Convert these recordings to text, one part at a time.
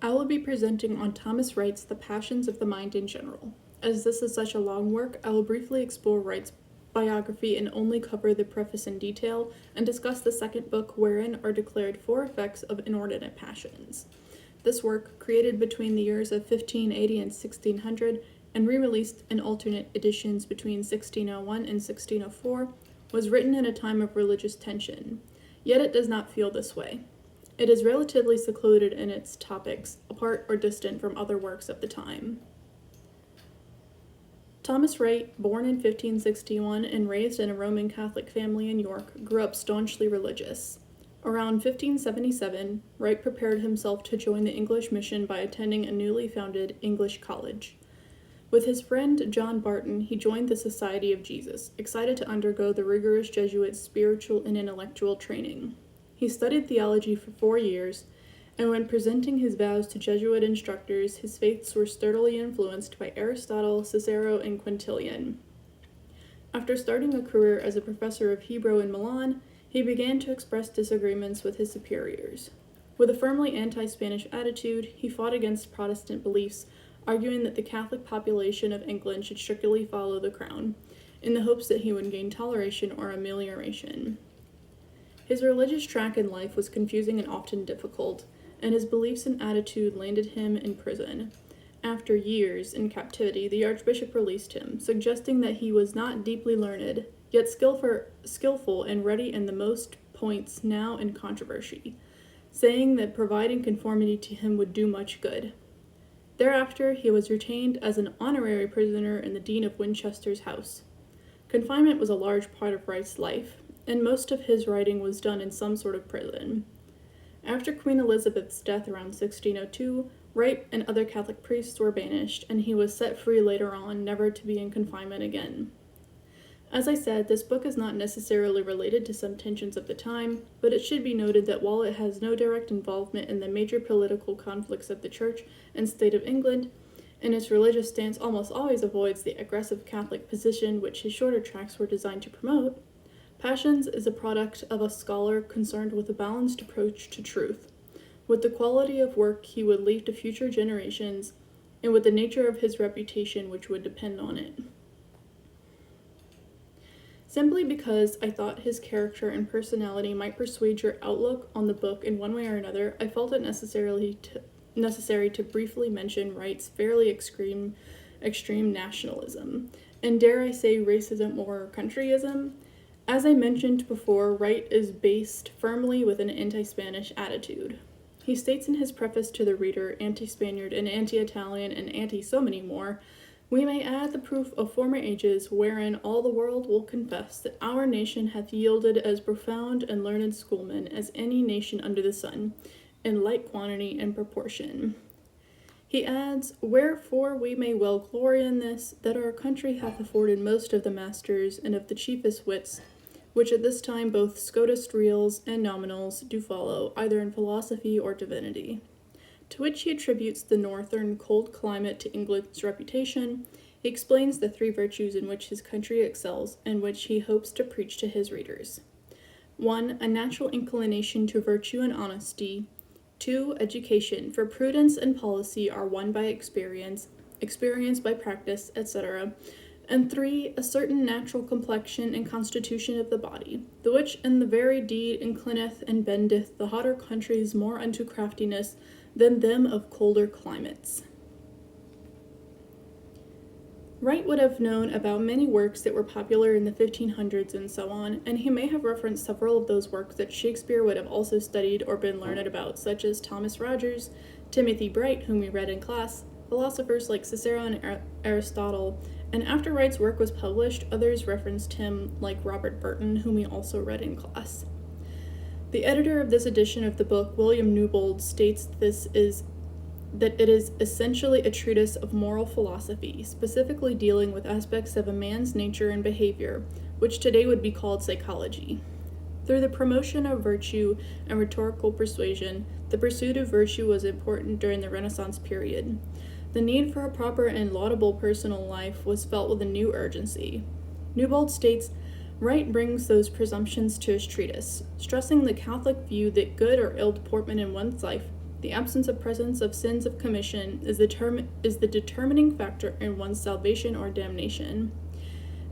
I will be presenting on Thomas Wright's The Passions of the Mind in general. As this is such a long work, I will briefly explore Wright's biography and only cover the preface in detail, and discuss the second book wherein are declared 4 effects of inordinate passions. This work, created between the years of 1580 and 1600, and re-released in alternate editions between 1601 and 1604, was written in a time of religious tension. Yet it does not feel this way. It is relatively secluded in its topics, apart or distant from other works of the time. Thomas Wright, born in 1561 and raised in a Roman Catholic family in York, grew up staunchly religious. Around 1577, Wright prepared himself to join the English mission by attending a newly founded English college. With his friend John Barton, he joined the Society of Jesus, excited to undergo the rigorous Jesuit spiritual and intellectual training. He studied theology for 4 years, and when presenting his vows to Jesuit instructors, his faiths were sturdily influenced by Aristotle, Cicero, and Quintilian. After starting a career as a professor of Hebrew in Milan, he began to express disagreements with his superiors. With a firmly anti-Spanish attitude, he fought against Protestant beliefs, arguing that the Catholic population of England should strictly follow the crown, in the hopes that he would gain toleration or amelioration. His religious track in life was confusing and often difficult, and his beliefs and attitude landed him in prison. After years in captivity, the Archbishop released him, suggesting that he was not deeply learned, yet skillful and ready in the most points now in controversy, saying that providing conformity to him would do much good. Thereafter, he was retained as an honorary prisoner in the Dean of Winchester's house. Confinement was a large part of Wright's life, and most of his writing was done in some sort of prison. After Queen Elizabeth's death around 1602, Wright and other Catholic priests were banished, and he was set free later on, never to be in confinement again. As I said, this book is not necessarily related to some tensions of the time, but it should be noted that while it has no direct involvement in the major political conflicts of the Church and State of England, and its religious stance almost always avoids the aggressive Catholic position which his shorter tracts were designed to promote, Passions is a product of a scholar concerned with a balanced approach to truth, with the quality of work he would leave to future generations, and with the nature of his reputation which would depend on it. Simply because I thought his character and personality might persuade your outlook on the book in one way or another, I felt it necessary to briefly mention Wright's fairly extreme nationalism, and dare I say racism or countryism. As I mentioned before, Wright is based firmly with an anti-Spanish attitude. He states in his preface to the reader, anti-Spaniard and anti-Italian and anti-so many more, "We may add the proof of former ages, wherein all the world will confess that our nation hath yielded as profound and learned schoolmen as any nation under the sun, in like quantity and proportion." He adds, "Wherefore we may well glory in this, that our country hath afforded most of the masters and of the chiefest wits, which at this time both Scotist reals and nominals do follow, either in philosophy or divinity." To which he attributes the northern cold climate to England's reputation. He explains the 3 virtues in which his country excels, and which he hopes to preach to his readers. 1. A natural inclination to virtue and honesty. 2. Education, for prudence and policy are won by experience by practice, etc. And 3. A certain natural complexion and constitution of the body, the which in the very deed inclineth and bendeth the hotter countries more unto craftiness than them of colder climates. Wright would have known about many works that were popular in the 1500s and so on, and he may have referenced several of those works that Shakespeare would have also studied or been learned about, such as Thomas Rogers, Timothy Bright, whom we read in class, philosophers like Cicero and Aristotle, and after Wright's work was published, others referenced him, like Robert Burton, whom we also read in class. The editor of this edition of the book, William Newbold, states that it is essentially a treatise of moral philosophy, specifically dealing with aspects of a man's nature and behavior, which today would be called psychology. Through the promotion of virtue and rhetorical persuasion, the pursuit of virtue was important during the Renaissance period. The need for a proper and laudable personal life was felt with a new urgency. Newbold states, Wright brings those presumptions to his treatise, stressing the Catholic view that good or ill deportment in one's life The absence of presence of sins of commission is the determining factor in one's salvation or damnation.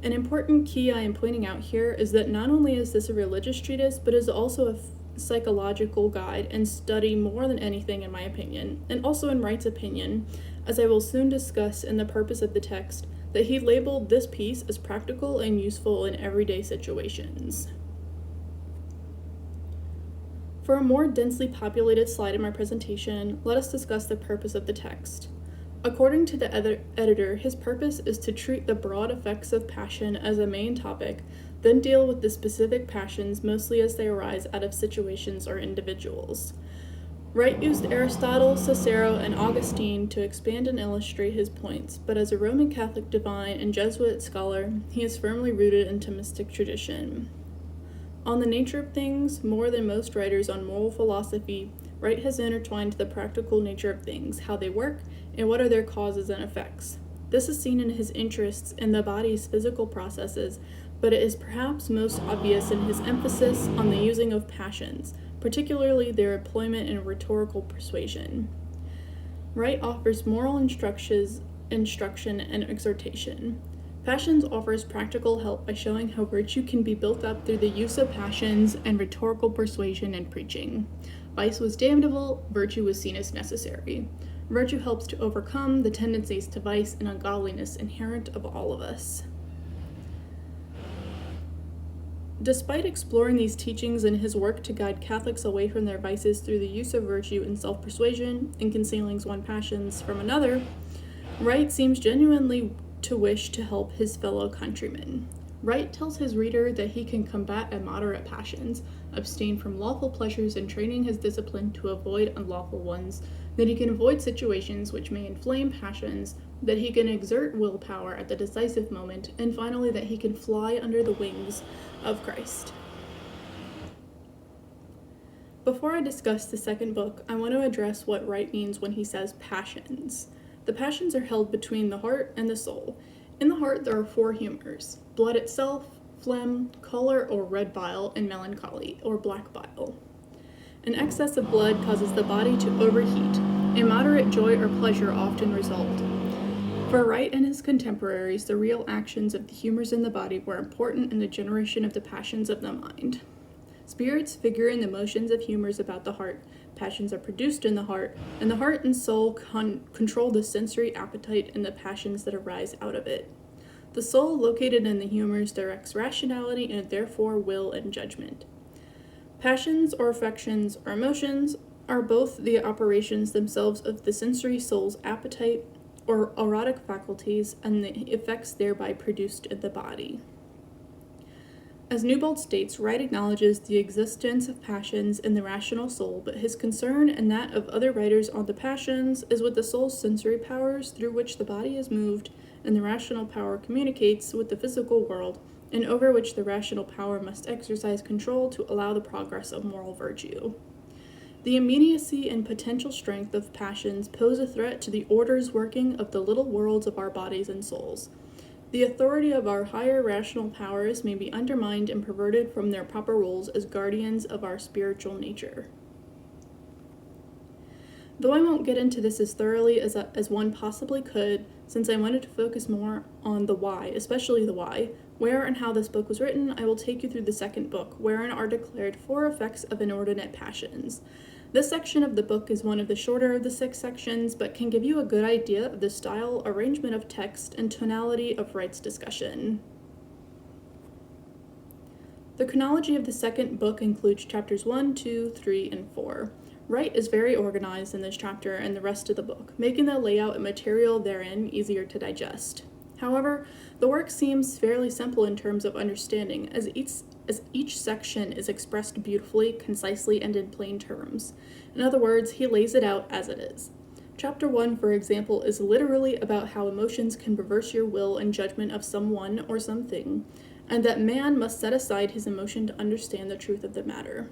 An important key I am pointing out here is that not only is this a religious treatise, but is also a psychological guide and study more than anything, in my opinion, and also in Wright's opinion, as I will soon discuss in the purpose of the text, that he labeled this piece as practical and useful in everyday situations. For a more densely populated slide in my presentation, let us discuss the purpose of the text. According to the editor, his purpose is to treat the broad effects of passion as a main topic, then deal with the specific passions mostly as they arise out of situations or individuals. Wright used Aristotle, Cicero, and Augustine to expand and illustrate his points, but as a Roman Catholic divine and Jesuit scholar, he is firmly rooted in Thomistic tradition. On the nature of things, more than most writers on moral philosophy, Wright has intertwined the practical nature of things, how they work, and what are their causes and effects. This is seen in his interests in the body's physical processes, but it is perhaps most obvious in his emphasis on the using of passions, particularly their employment in rhetorical persuasion. Wright offers moral instruction and exhortation. Passions offers practical help by showing how virtue can be built up through the use of passions and rhetorical persuasion and preaching. Vice was damnable, virtue was seen as necessary. Virtue helps to overcome the tendencies to vice and ungodliness inherent of all of us. Despite exploring these teachings in his work to guide Catholics away from their vices through the use of virtue and self-persuasion and concealing one's passions from another, Wright seems genuinely to wish to help his fellow countrymen. Wright tells his reader that he can combat immoderate passions, abstain from lawful pleasures, and training his discipline to avoid unlawful ones, that he can avoid situations which may inflame passions, that he can exert willpower at the decisive moment, and finally that he can fly under the wings of Christ. Before I discuss the second book, I want to address what Wright means when he says passions. The passions are held between the heart and the soul. In the heart there are four humors: blood itself, phlegm, choler or red bile, and melancholy or black bile. An excess of blood causes the body to overheat. Immoderate joy or pleasure often result. For Wright and his contemporaries, the real actions of the humors in the body were important in the generation of the passions of the mind. Spirits figure in the motions of humors about the heart. Passions are produced in the heart, and the heart and soul control the sensory appetite and the passions that arise out of it. The soul, located in the humors, directs rationality and therefore will and judgment. Passions or affections or emotions are both the operations themselves of the sensory soul's appetite or erotic faculties and the effects thereby produced in the body. As Newbold states, Wright acknowledges the existence of passions in the rational soul, but his concern and that of other writers on the passions is with the soul's sensory powers through which the body is moved and the rational power communicates with the physical world, and over which the rational power must exercise control to allow the progress of moral virtue. The immediacy and potential strength of passions pose a threat to the order's working of the little worlds of our bodies and souls. The authority of our higher rational powers may be undermined and perverted from their proper roles as guardians of our spiritual nature. Though I won't get into this as thoroughly as one possibly could, since I wanted to focus more on the why, especially the why, where and how this book was written, I will take you through the second book, wherein are declared 4 effects of inordinate passions. This section of the book is one of the shorter of the 6 sections, but can give you a good idea of the style, arrangement of text, and tonality of Wright's discussion. The chronology of the second book includes chapters 1, 2, 3, and 4. Wright is very organized in this chapter and the rest of the book, making the layout and material therein easier to digest. However, the work seems fairly simple in terms of understanding, as each section is expressed beautifully, concisely, and in plain terms. In other words, he lays it out as it is. Chapter 1, for example, is literally about how emotions can reverse your will and judgment of someone or something, and that man must set aside his emotion to understand the truth of the matter.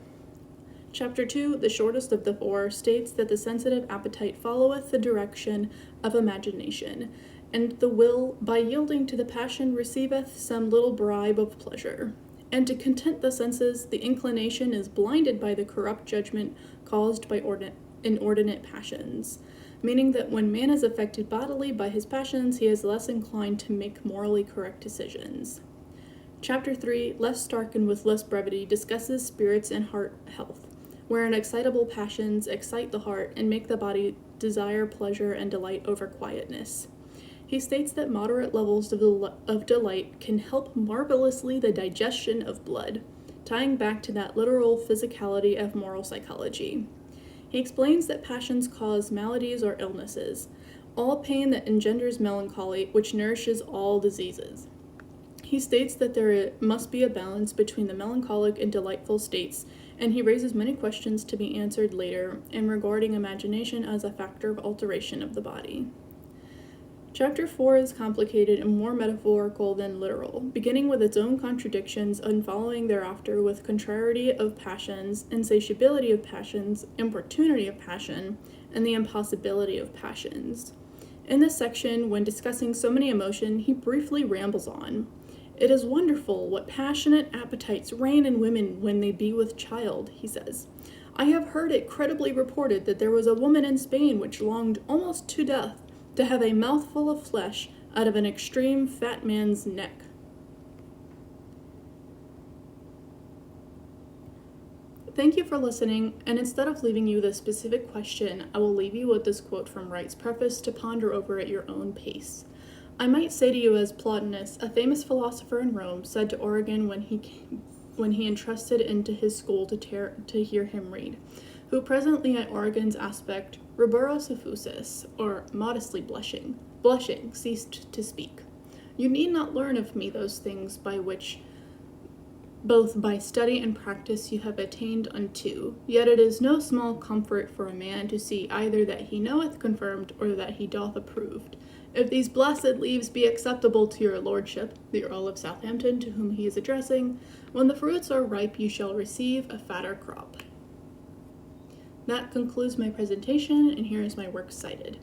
Chapter 2, the shortest of the 4, states that the sensitive appetite followeth the direction of imagination, and the will, by yielding to the passion, receiveth some little bribe of pleasure. And to content the senses, the inclination is blinded by the corrupt judgment caused by inordinate passions, meaning that when man is affected bodily by his passions, he is less inclined to make morally correct decisions. Chapter 3, less stark and with less brevity, discusses spirits and heart health, wherein excitable passions excite the heart and make the body desire pleasure and delight over quietness. He states that moderate levels of delight can help marvelously the digestion of blood, tying back to that literal physicality of moral psychology. He explains that passions cause maladies or illnesses, all pain that engenders melancholy, which nourishes all diseases. He states that there must be a balance between the melancholic and delightful states, and he raises many questions to be answered later in regarding imagination as a factor of alteration of the body. Chapter 4 is complicated and more metaphorical than literal, beginning with its own contradictions and following thereafter with contrariety of passions, insatiability of passions, importunity of passion, and the impossibility of passions. In this section, when discussing so many emotions, he briefly rambles on. It is wonderful what passionate appetites reign in women when they be with child, he says. I have heard it credibly reported that there was a woman in Spain which longed almost to death to have a mouthful of flesh out of an extreme fat man's neck. Thank you for listening, and instead of leaving you this specific question, I will leave you with this quote from Wright's preface to ponder over at your own pace. I might say to you as Plotinus, a famous philosopher in Rome, said to Origen when he entrusted into his school to hear him read, who presently at Origen's aspect, rubros effusis, or modestly blushing, ceased to speak. You need not learn of me those things by which both by study and practice you have attained unto, yet it is no small comfort for a man to see either that he knoweth confirmed, or that he doth approved. If these blessed leaves be acceptable to your lordship, the Earl of Southampton, to whom he is addressing, when the fruits are ripe you shall receive a fatter crop. That concludes my presentation, and here is my works cited.